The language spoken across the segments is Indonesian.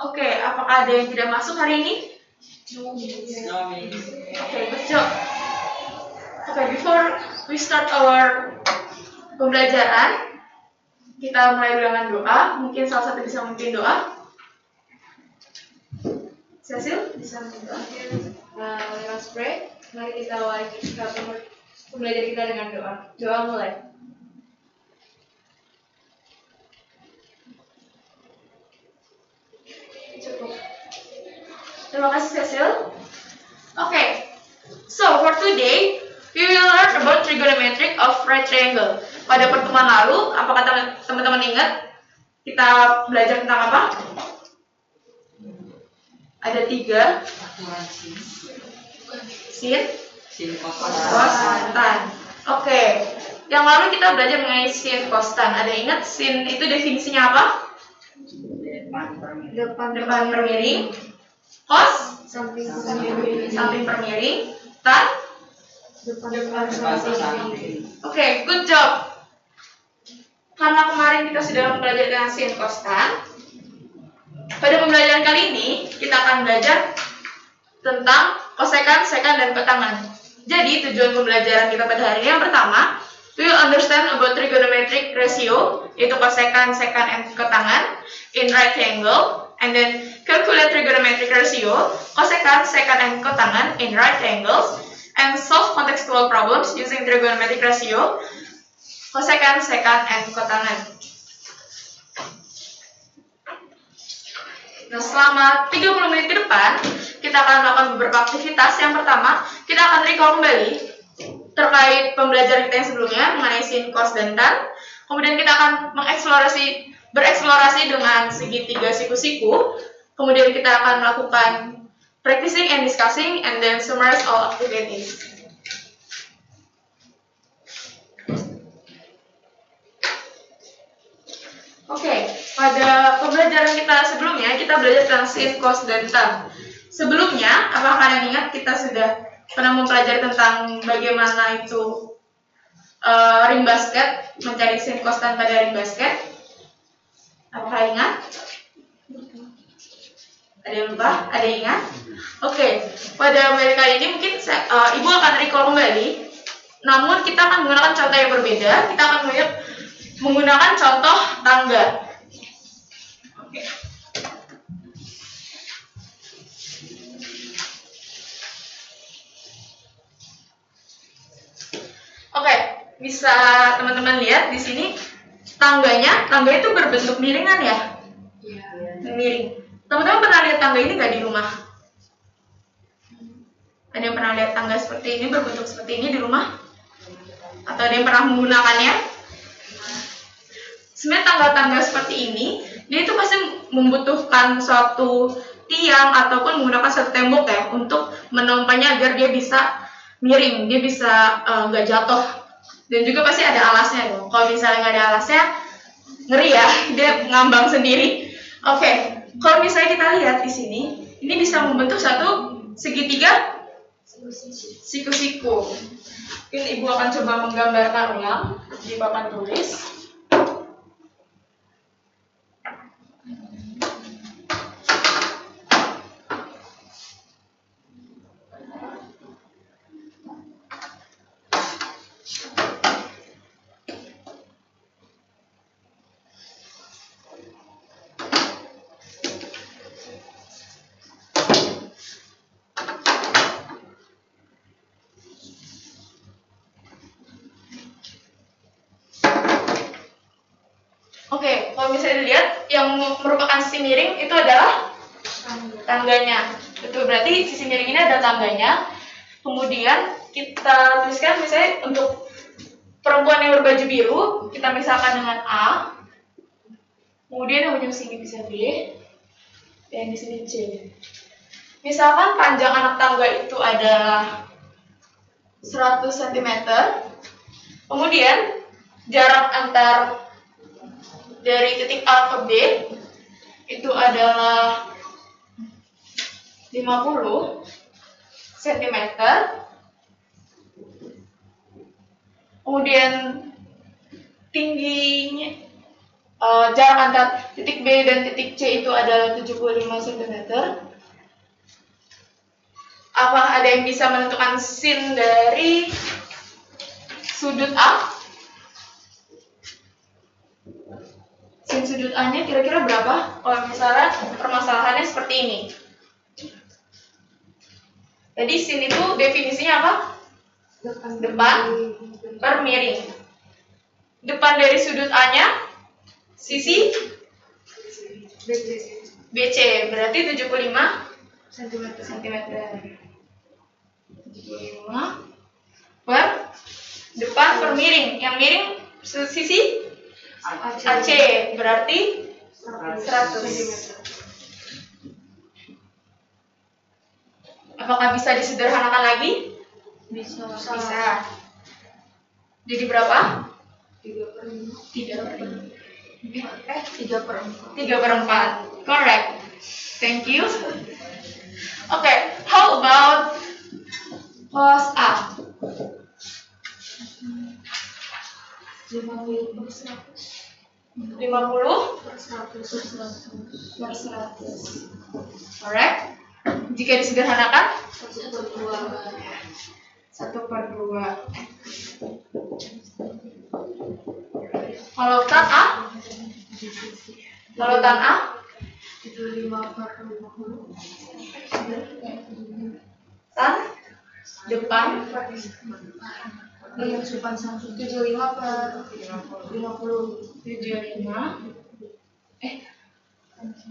Oke, apakah ada yang tidak masuk hari ini? Oke, good job. Oke, before we start our pembelajaran, kita mulai dengan doa. Mungkin salah satu bisa memimpin doa. Cecil, bisa memimpin doa. Let us pray. Mari kita awali pembelajaran kita dengan doa. Doa mulai. Cukup. Terima kasih Cecil. Okay, so for today we will learn about trigonometric of right triangle. Pada pertemuan lalu, apakah teman-teman ingat kita belajar tentang apa? Ada 3. Sin, cos, tan. Oke, yang lalu kita belajar mengenai sin, cos, tan. Ada ingat sin itu definisinya apa? Depan per miring. Cos, samping per miring. Tan, depan samping. Oke, good job. Karena kemarin kita sudah mempelajari tentang sin, cos, tan, pada pembelajaran kali ini kita akan belajar tentang kosekan, sekan, dan kotangan. Jadi tujuan pembelajaran kita pada hari ini yang pertama, we will understand about trigonometric ratio, yaitu kosekan, sekan, and kotangan in right triangle, and then calculate trigonometric ratio, kosekan, sekan, and kotangan in right triangles, and solve contextual problems using trigonometric ratio, kosekan, sekan, and kotangan. Nah, selama 30 menit ke depan, kita akan melakukan beberapa aktivitas. Yang pertama, kita akan recall kembali terkait pembelajaran kita yang sebelumnya mengenai sin, cos, dan tan. Kemudian kita akan bereksplorasi dengan segitiga siku-siku. Kemudian kita akan melakukan practicing and discussing, and then summarize all activities. Oke, pada pembelajaran kita sebelumnya, kita belajar tentang sin, cos, dan tan. Sebelumnya, apakah kalian ingat kita sudah pernah mempelajari tentang bagaimana itu ring basket, mencari sin, cos, tan pada ring basket? Apakah ingat? Ada yang lupa? Ada yang ingat? Oke, pada pembelajaran kali ini mungkin Ibu akan recall kembali. Namun kita akan menggunakan contoh yang berbeda. Kita akan menggunakan contoh tangga. Oke, bisa teman-teman lihat di sini tangga itu berbentuk miringan ya? Iya. Miring. Teman-teman pernah lihat tangga ini nggak di rumah? Ada yang pernah lihat tangga seperti ini berbentuk seperti ini di rumah? Atau ada yang pernah menggunakannya? Sebenarnya tangga-tangga seperti ini, dia itu pasti membutuhkan suatu tiang ataupun menggunakan satu tembok ya untuk menompangnya agar dia bisa miring, dia bisa nggak jatuh. Dan juga pasti ada alasnya dong. Kalau misalnya nggak ada alasnya, ngeri ya, dia ngambang sendiri. Oke, kalau misalnya kita lihat di sini, ini bisa membentuk satu segitiga siku-siku. Mungkin Ibu akan coba menggambarkan ulang di papan tulis. Oke, kalau misalnya dilihat yang merupakan sisi miring itu adalah tangganya. Itu berarti sisi miring ini adalah tangganya. Kemudian kita tuliskan misalnya untuk perempuan yang berbaju biru, kita misalkan dengan A. Kemudian yang ujung sini bisa B. Dan di sini C. Misalkan panjang anak tangga itu adalah 100 cm. Kemudian jarak antar dari titik A ke B itu adalah 50 cm. Kemudian tingginya jarak antara titik B dan titik C itu adalah 75 cm. Apa ada yang bisa menentukan sin dari sudut A? Sin sudut A-nya kira-kira berapa? Kalau misalnya permasalahannya seperti ini. Jadi sin itu definisinya apa? Depan per miring. Depan dari sudut A-nya sisi BC berarti 75 cm. 75 per depan per miring. Yang miring sisi AC berarti 100. Apakah bisa disederhanakan lagi? Bisa. Jadi berapa? 3/4. Correct. Thank you. Okay, how about cos A? 50 per 100. Alright. Jika disederhanakan 1/2. Kalau tan A? Kalau tan A? 75/50. Tan depan 75/50. 75.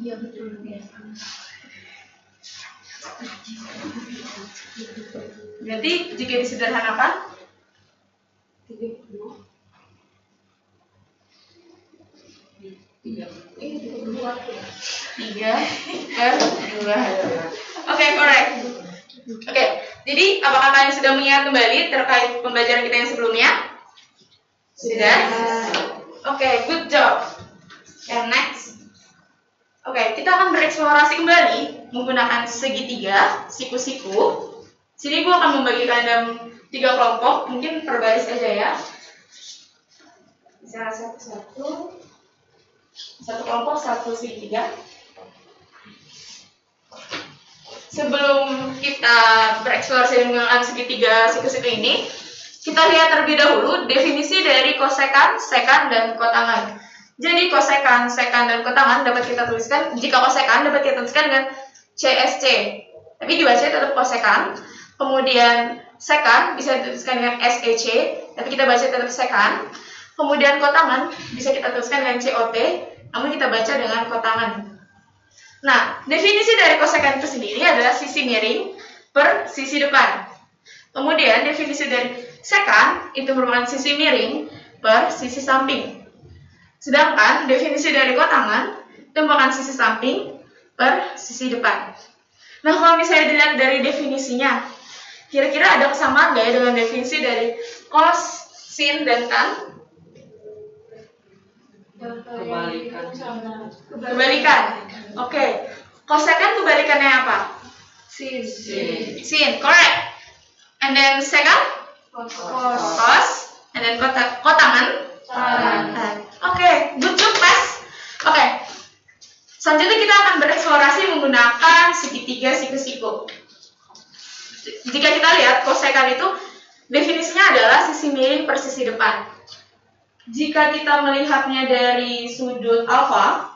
Iya betul ya. Berarti jika disederhanakan 3/2. Oke, correct. Oke, jadi apakah kalian sudah mengingat kembali terkait pembelajaran kita yang sebelumnya? Sudah? Oke, good job. And next. Oke, kita akan bereksplorasi kembali menggunakan segitiga, siku-siku. Sini gue akan membagikan dalam 3 kelompok, mungkin per baris aja ya. Bisa satu kelompok, satu segitiga. Sebelum kita bereksplorasi menggunakan segitiga, siku-siku ini, kita lihat terlebih dahulu definisi dari kosekan, sekan, dan kotangan. Jadi kosekan, sekan, dan kotangan dapat kita tuliskan, jika kosekan dapat kita tuliskan dengan CSC. Tapi dibaca tetap kosekan. Kemudian sekan bisa dituliskan dengan SEC, tapi kita baca tetap sekan. Kemudian kotangan bisa kita tuliskan dengan COT, namun kita baca dengan kotangan. Nah, definisi dari kosekan itu sendiri adalah sisi miring per sisi depan. Kemudian definisi dari sekan itu merupakan sisi miring per sisi samping. Sedangkan definisi dari kotangan itu merupakan sisi samping per sisi depan. Nah, kalau misalnya dilihat dari definisinya, kira-kira ada kesamaan nggak ya dengan definisi dari cos, sin, dan tan? Kebalikan. Oke. Kosekan kebalikannya apa? Sin. Correct. And then sekan? Cos. And then kotangan? Tan. Oke, good job, Mas. Oke. Selanjutnya kita akan bereksplorasi menggunakan segitiga, siku-siku. Jika kita lihat kosekan itu definisinya adalah sisi miring per sisi depan. Jika kita melihatnya dari sudut alfa,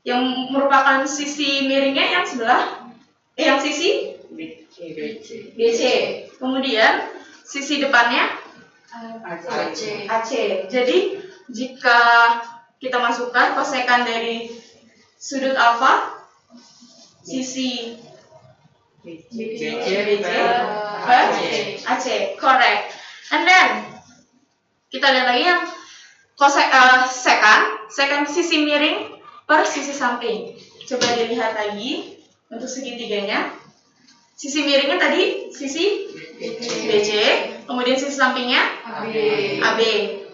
yang merupakan sisi miringnya yang sebelah, yang sisi BC. Kemudian sisi depannya AC. Jadi jika kita masukkan kosekan dari sudut alfa, sisi BC per AC. Correct. And then kita lihat lagi yang sekan sisi miring per sisi samping. Coba dilihat lagi untuk segitiganya. Sisi miringnya tadi sisi BC, kemudian sisi sampingnya AB.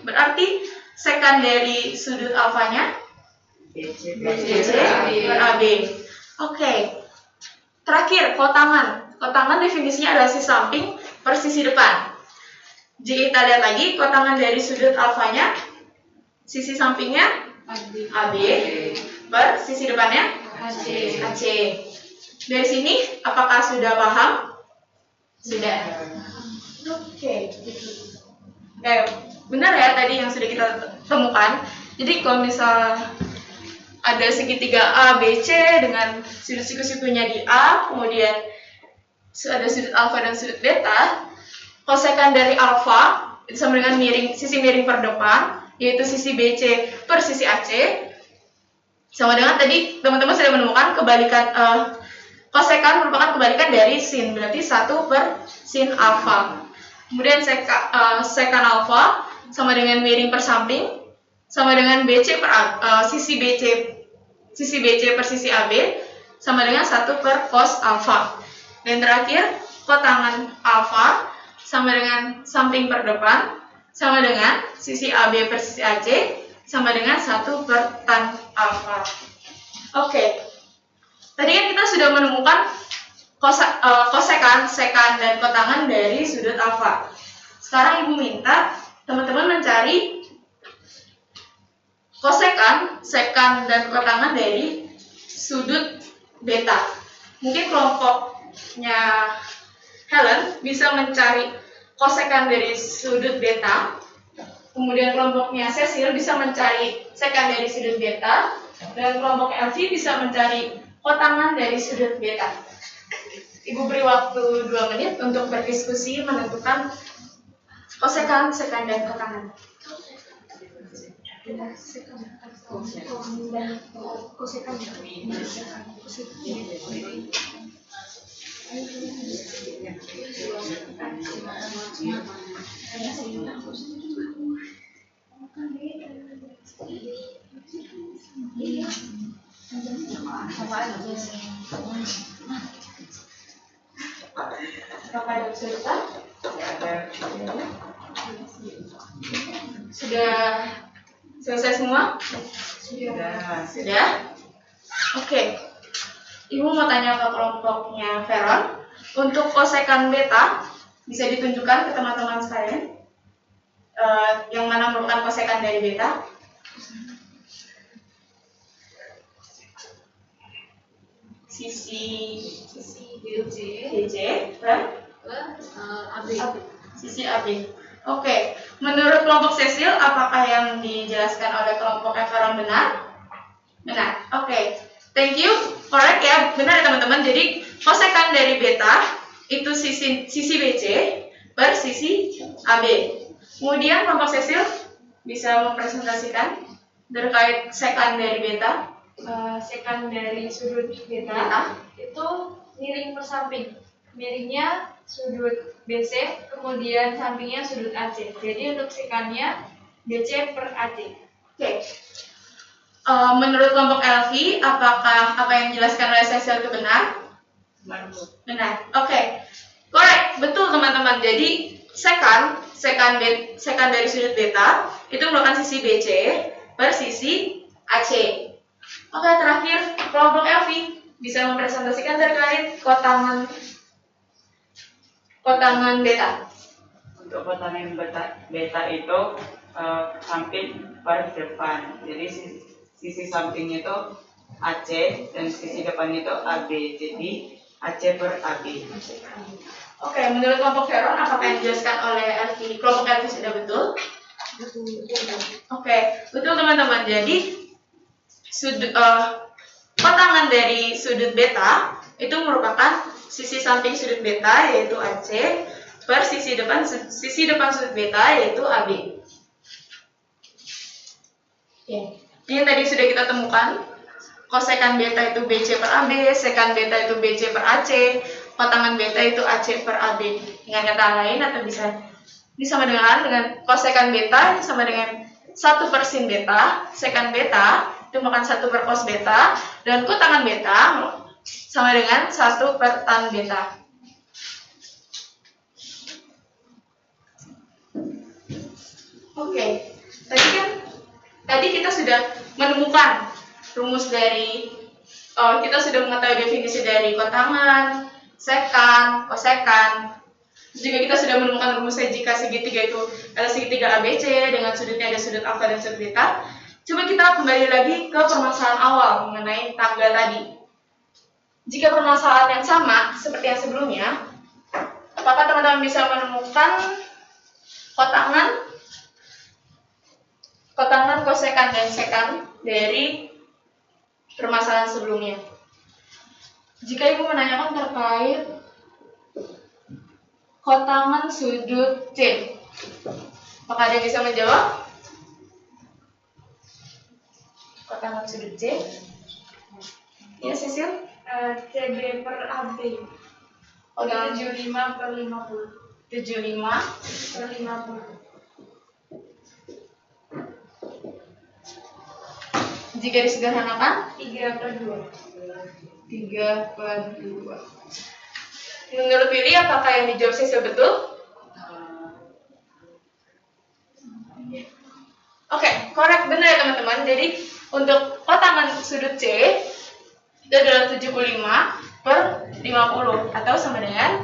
Berarti sekan dari sudut alfanya BC per AB. Oke. Terakhir, kotangan. Kotangan definisinya adalah sisi samping per sisi depan. Jika kita lihat lagi, kotangan dari sudut alfanya, sisi sampingnya AB per sisi depannya AC. Dari sini apakah sudah paham? Sudah. Oke. Benar ya tadi yang sudah kita temukan. Jadi kalau misal ada segitiga A, B, C dengan sudut siku-sikunya di A, kemudian ada sudut alfa dan sudut beta, kosekan dari alfa itu sama dengan sisi miring per depan, yaitu sisi BC per sisi AC, sama dengan tadi teman-teman sudah menemukan kebalikan kosekan merupakan kebalikan dari sin, berarti 1 per sin alfa. Kemudian sekan alfa sama dengan miring per samping, sama dengan BC per sisi BC per sisi AB, sama dengan 1 per cos alfa. Dan terakhir, kotangan alfa sama dengan samping per depan, sama dengan sisi AB per sisi AC, sama dengan 1 per tan alfa. Oke. Tadi kan kita sudah menemukan kosekan, sekan, dan kotangan dari sudut alfa. Sekarang Ibu minta teman-teman mencari kosekan, sekan, dan kotangan dari sudut beta. Mungkin kelompoknya Helen bisa mencari kosekan dari sudut beta. Kemudian kelompoknya Cecil bisa mencari sekan dari sudut beta. Dan kelompok Elvi bisa mencari kotangan dari sudut beta. Ibu beri waktu 2 menit untuk berdiskusi menentukan kosekan, sekan, dan kotangan. Apakah ada kesulitan? Sudah selesai semua? Sudah? Oke. Ibu mau tanya ke kelompoknya Veron. Untuk kosekan beta bisa ditunjukkan ke teman-teman sekalian. Yang mana merupakan kosekan dari beta? Sisi BC per AB. Sisi AB. Oke. Menurut kelompok Cecil, apakah yang dijelaskan oleh kelompok Veron benar? Benar. Oke. Thank you. Correct ya. Benar ya teman-teman. Jadi kosekan dari beta itu sisi BC per sisi AB. Kemudian kelompok Cecil bisa mempresentasikan terkait sekan dari beta. Sekan dari sudut beta itu miring per samping. Miringnya sudut BC, kemudian sampingnya sudut AC. Jadi untuk sekannya BC per AC. Oke. Menurut kelompok Elvi, apakah apa yang dijelaskan oleh Cecil itu benar? Benar. Oke. Correct. Betul teman-teman. Jadi sekan dari sudut beta itu merupakan sisi BC per sisi AC. Oke, terakhir kelompok Elvi bisa mempresentasikan terkait kotangan beta. Untuk kotangan beta itu samping per depan. Jadi sisi sampingnya itu AC dan sisi depannya itu AB. Jadi AC per AB. Oke, menurut kelompok Veron apakah yang dijelaskan oleh Elvi? Kelompok Elvi sudah betul? Oke, betul teman-teman. Jadi kotangan dari sudut beta itu merupakan sisi samping sudut beta yaitu AC per sisi depan sudut beta yaitu AB. Oke. Ini tadi sudah kita temukan kosekan beta itu BC per AB, sekan beta itu BC per AC, kotangan beta itu AC per AB. Dengan kata lain atau bisa sama dengan kosekan beta sama dengan 1 per sin beta, sekan beta itu makan 1 per cos beta, dan kotangan beta sama dengan 1 per tan beta. Oke, tadi kita sudah menemukan rumus dari kita sudah mengetahui definisi dari kotangan, sekan, kosekan. Juga kita sudah menemukan rumusnya jika segitiga itu adalah segitiga ABC dengan sudutnya ada sudut alfa dan sudut beta. Coba kita kembali lagi ke permasalahan awal mengenai tangga tadi. Jika permasalahan yang sama seperti yang sebelumnya, apakah teman-teman bisa menemukan kotangan, kosekan, dan sekan dari permasalahan sebelumnya? Jika Ibu menanyakan terkait kotangan sudut C, apakah ada yang bisa menjawab? Kotangan sudut C? Ya, Cecil? CB per AB. Oh, 75 per 50. 75 Per 50. Jika disederhanakan? 3 per 2. 3 per 2. Menurut Willy, apakah yang dijawab Cecil betul? Oke, korek, benar ya teman-teman. Jadi untuk kotangan sudut C itu adalah 75 per 50 atau sama dengan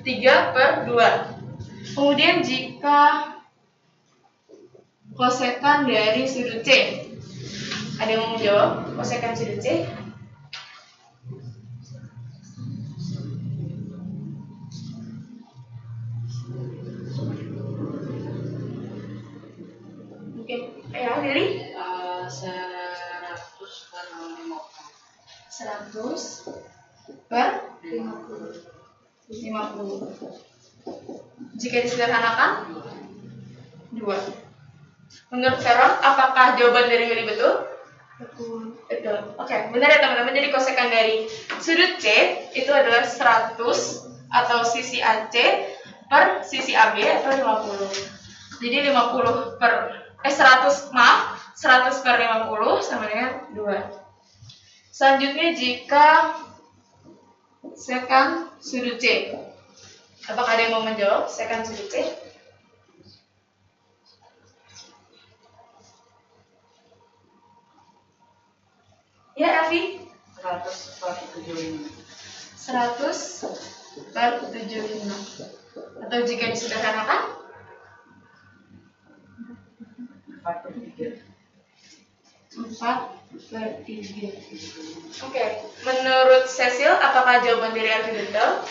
3 per 2. Kemudian jika kosekan dari sudut C, ada yang mau menjawab kosekan sudut C? Mungkin ya, Willy? 100 per 50. 100 per 50. Jika disederhanakan 2. Menurut Veron, apakah jawaban dari Willy betul? Betul. Oke, benar ya teman-teman. Jadi kosekan dari sudut C itu adalah 100 atau sisi AC per sisi AB atau 50. Jadi 100 per 50 sama dengan 2. Selanjutnya jika sekan sudut C, apakah ada yang mau menjawab sekan sudut C? Ya, Elvi? 100 per 75. 100 per 75. Atau jika disederhanakan? 4 per 3. 4 per 3. Oke, menurut Cecil, apakah jawaban dari Elvi betul?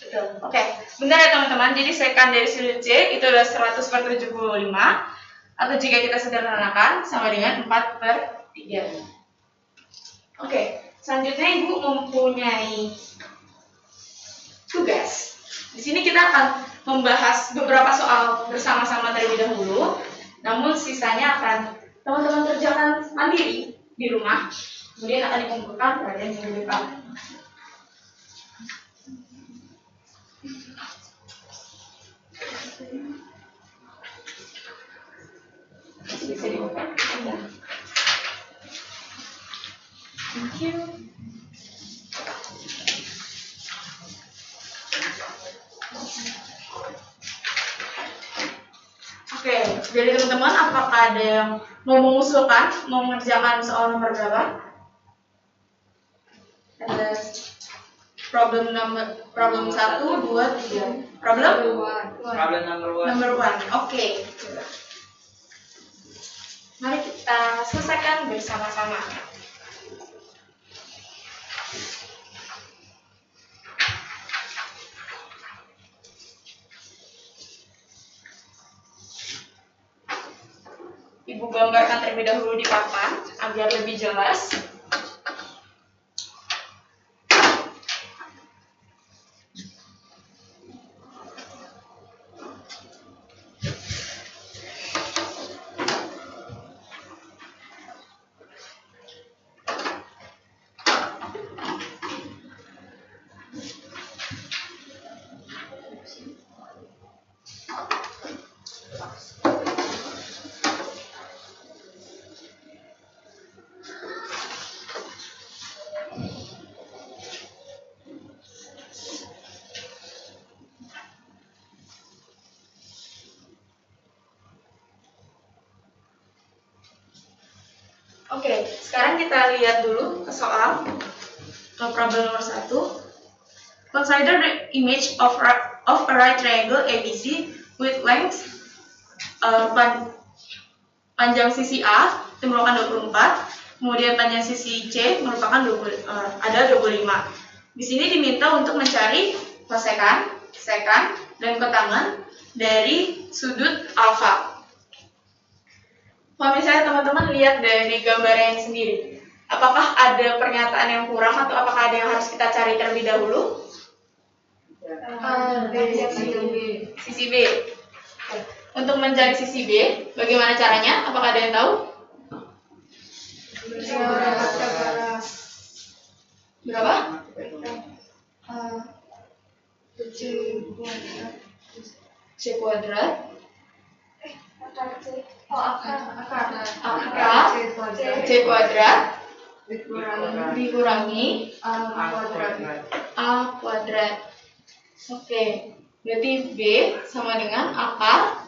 Betul. Oke, benar ya teman-teman. Jadi sekan dari sudut C itu adalah 100 per 75. Atau jika kita sederhanakan sama dengan 4 per 3. Oke, selanjutnya Ibu mempunyai tugas. Di sini kita akan membahas beberapa soal bersama-sama terlebih dahulu. Namun sisanya akan teman-teman kerjakan mandiri di rumah. Kemudian akan dikumpulkan pada minggu depan. Bisa dibuka? Ya. Thank you. Oke, jadi teman-teman, apakah ada yang mau mengusulkan, mau mengerjakan soal nomor berapa? Ada problem 1, 2, 3. Problem? Problem number 1. Number 1. Oke. Mari kita selesaikan bersama-sama. Ibu gambarkan terlebih dahulu di papan agar lebih jelas. Oke, sekarang kita lihat dulu ke soal problem nomor 1. Consider the image of a right triangle ABC with length panjang sisi A itu merupakan 24. Kemudian panjang sisi C merupakan ada 25. Di sini diminta untuk mencari kosekan, sekan, dan kotangan dari sudut alfa. Kalau misalnya teman-teman lihat dari gambarnya sendiri, apakah ada pernyataan yang kurang atau apakah ada yang harus kita cari terlebih dahulu? Sisi B. Untuk mencari sisi B, bagaimana caranya? Apakah ada yang tahu? Berapa? C kuadrat. C kuadrat dikurangi A kuadrat. Oke, berarti B sama dengan akar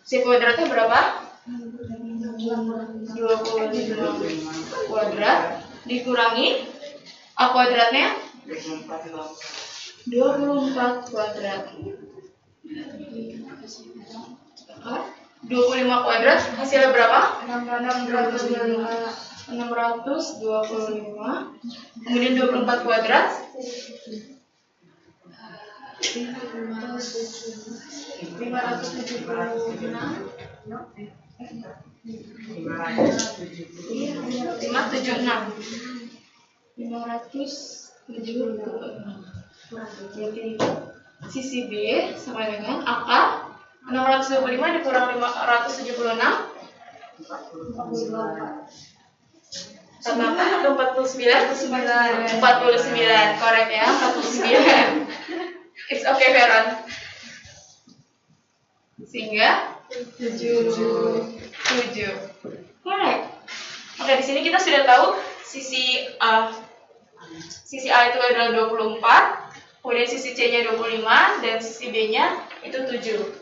C kuadratnya berapa? 25 kuadrat dikurangi A kuadratnya 24 kuadrat. 25 kuadrat hasilnya berapa? 625. Kemudian 24 kuadrat 576. Jadi sisi B sama dengan akar 625 dikurang 576 sama apa? 49, korek ya, 49. It's okay, Veron. Sehingga 7. Correct. Oke, di sini kita sudah tahu sisi A itu adalah 24, kemudian sisi C-nya 25 dan sisi B-nya itu 7.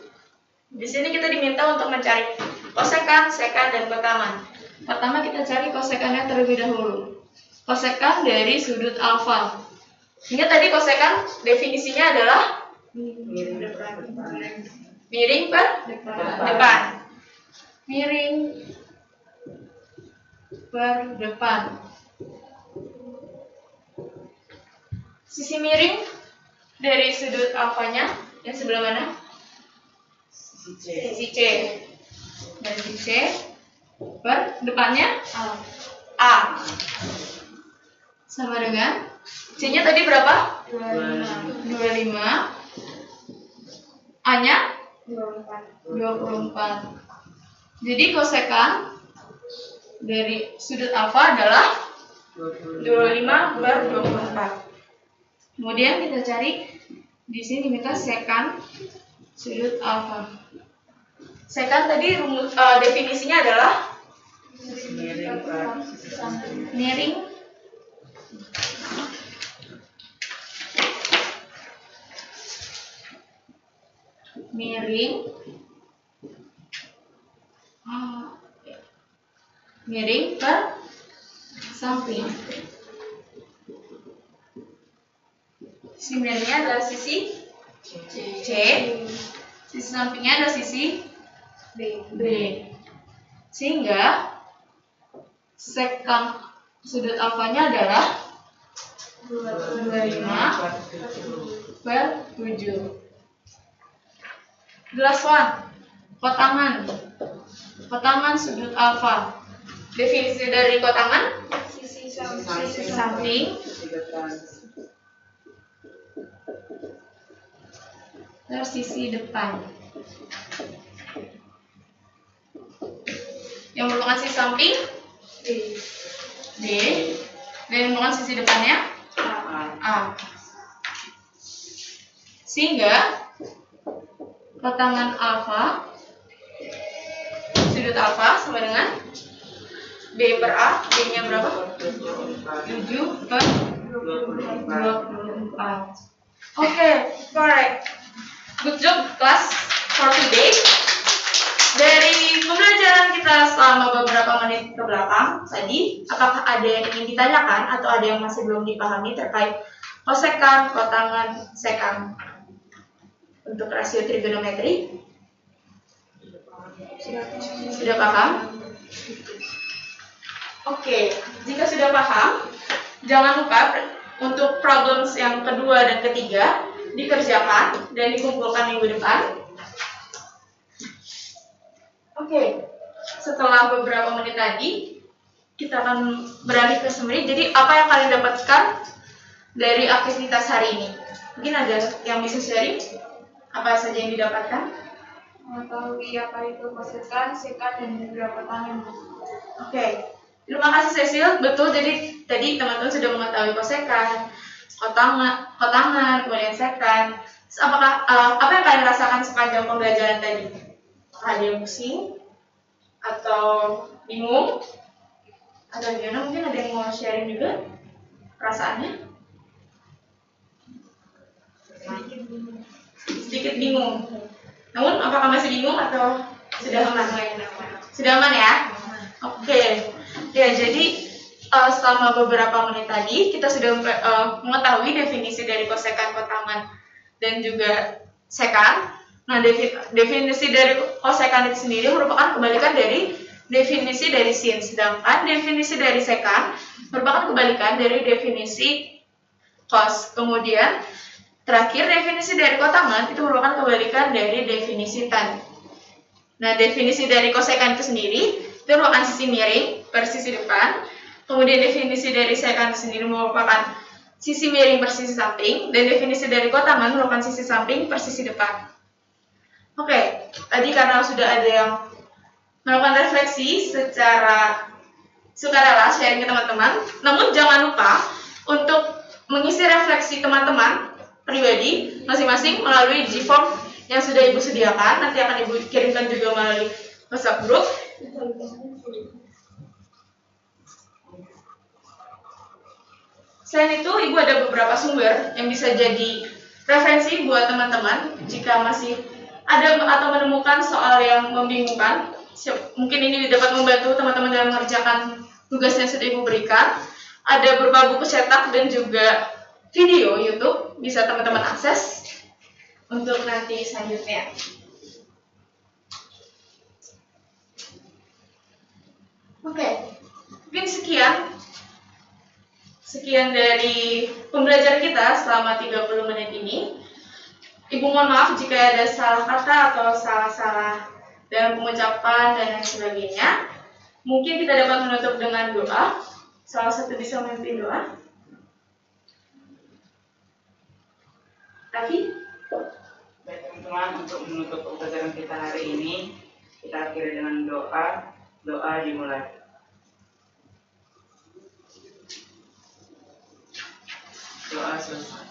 Di sini kita diminta untuk mencari kosekan, sekan, dan kotangan. Pertama kita cari kosekannya terlebih dahulu. Kosekan dari sudut alfa. Ingat tadi kosekan definisinya adalah miring per depan. Miring per depan. Sisi miring dari sudut alfanya yang sebelah mana? Sisi C. Dari sisi C per depannya A. Sama dengan C-nya tadi berapa? 25. A-nya 24. Jadi kosekan dari sudut alfa adalah 25 per 24. Kemudian kita cari di sini minta sekan sudut alfa. Sekan tadi definisinya adalah miring per samping. Sisi miringnya adalah sisi C, sisi sampingnya adalah sisi B. Sehingga sekan sudut alfanya adalah 25 per 7. Last one, kotangan sudut alfa. Definisi dari kotangan sisi samping per sisi depan. Yang merupakan sisi samping D dan yang merupakan sisi depannya A. Sehingga kotangan alfa sudut alfa sama dengan B per A. B-nya berapa? 7 per 24. Oke, correct. Good job class for today. Dari pembelajaran kita selama beberapa menit ke belakang tadi, apakah ada yang ingin ditanyakan atau ada yang masih belum dipahami terkait kosekan, kotangan, sekan untuk rasio trigonometri? Sudah paham? Oke, jika sudah paham, jangan lupa untuk problems yang kedua dan ketiga dikerjakan dan dikumpulkan minggu depan. Oke, setelah beberapa menit tadi, kita akan beralih ke summary. Jadi, apa yang kalian dapatkan dari aktivitas hari ini? Mungkin ada yang bisa sharing? Apa saja yang didapatkan? Mengetahui apa itu kosekan, sekan, dan beberapa tangan. Oke, terima kasih Cecil. Betul, jadi tadi teman-teman sudah mengetahui kosekan, kotangan, kemudian sekan. Terus apakah apa yang kalian rasakan sepanjang pembelajaran tadi? Apakah ada yang pusing? Atau bingung? Atau gimana? Mungkin ada yang mau sharing juga perasaannya? Sedikit bingung. Namun, apakah masih bingung atau sudah aman? Sudah aman ya? Oke. Ya, jadi selama beberapa menit tadi kita sudah mengetahui definisi dari kosekan, kotangan, dan juga sekan. Nah, definisi dari kosekan itu sendiri merupakan kebalikan dari definisi dari sin, sedangkan definisi dari sekan merupakan kebalikan dari definisi cos. Kemudian terakhir, definisi dari kotangan itu merupakan kebalikan dari definisi tan. Nah, definisi dari kosekan itu sendiri itu merupakan sisi miring per sisi depan. Kemudian definisi dari sekan itu sendiri merupakan sisi miring per sisi samping, dan definisi dari kotangan merupakan sisi samping per sisi depan. Oke, tadi karena sudah ada yang melakukan refleksi secara sukarela sharing ke teman-teman, namun jangan lupa untuk mengisi refleksi teman-teman pribadi masing-masing melalui G-form yang sudah Ibu sediakan. Nanti akan Ibu kirimkan juga melalui WhatsApp group. Selain itu, Ibu ada beberapa sumber yang bisa jadi referensi buat teman-teman jika masih ada atau menemukan soal yang membingungkan. Mungkin ini dapat membantu teman-teman dalam mengerjakan tugas yang sudah Ibu berikan. Ada berupa buku cetak dan juga video YouTube, bisa teman-teman akses untuk nanti selanjutnya. Oke, mungkin sekian dari pembelajaran kita selama 30 menit ini. Ibu mohon maaf jika ada salah kata atau salah-salah dalam pengucapan dan lain sebagainya. Mungkin kita dapat menutup dengan doa. Salah satu bisa memimpin doa. Tapi baik teman-teman, untuk menutup pembelajaran kita hari ini, kita akhiri dengan doa. Doa dimulai. Doa selesai.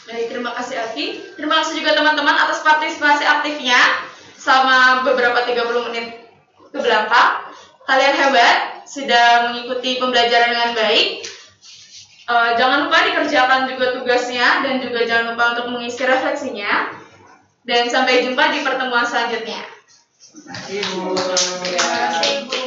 Baik, terima kasih Alfi. Terima kasih juga teman-teman atas partisipasi aktifnya selama beberapa 30 menit ke belakang. Kalian hebat, sudah mengikuti pembelajaran dengan baik. Jangan lupa dikerjakan juga tugasnya dan juga jangan lupa untuk mengisi refleksinya. Dan sampai jumpa di pertemuan selanjutnya. Terima kasih, Bu. Terima kasih, Bu.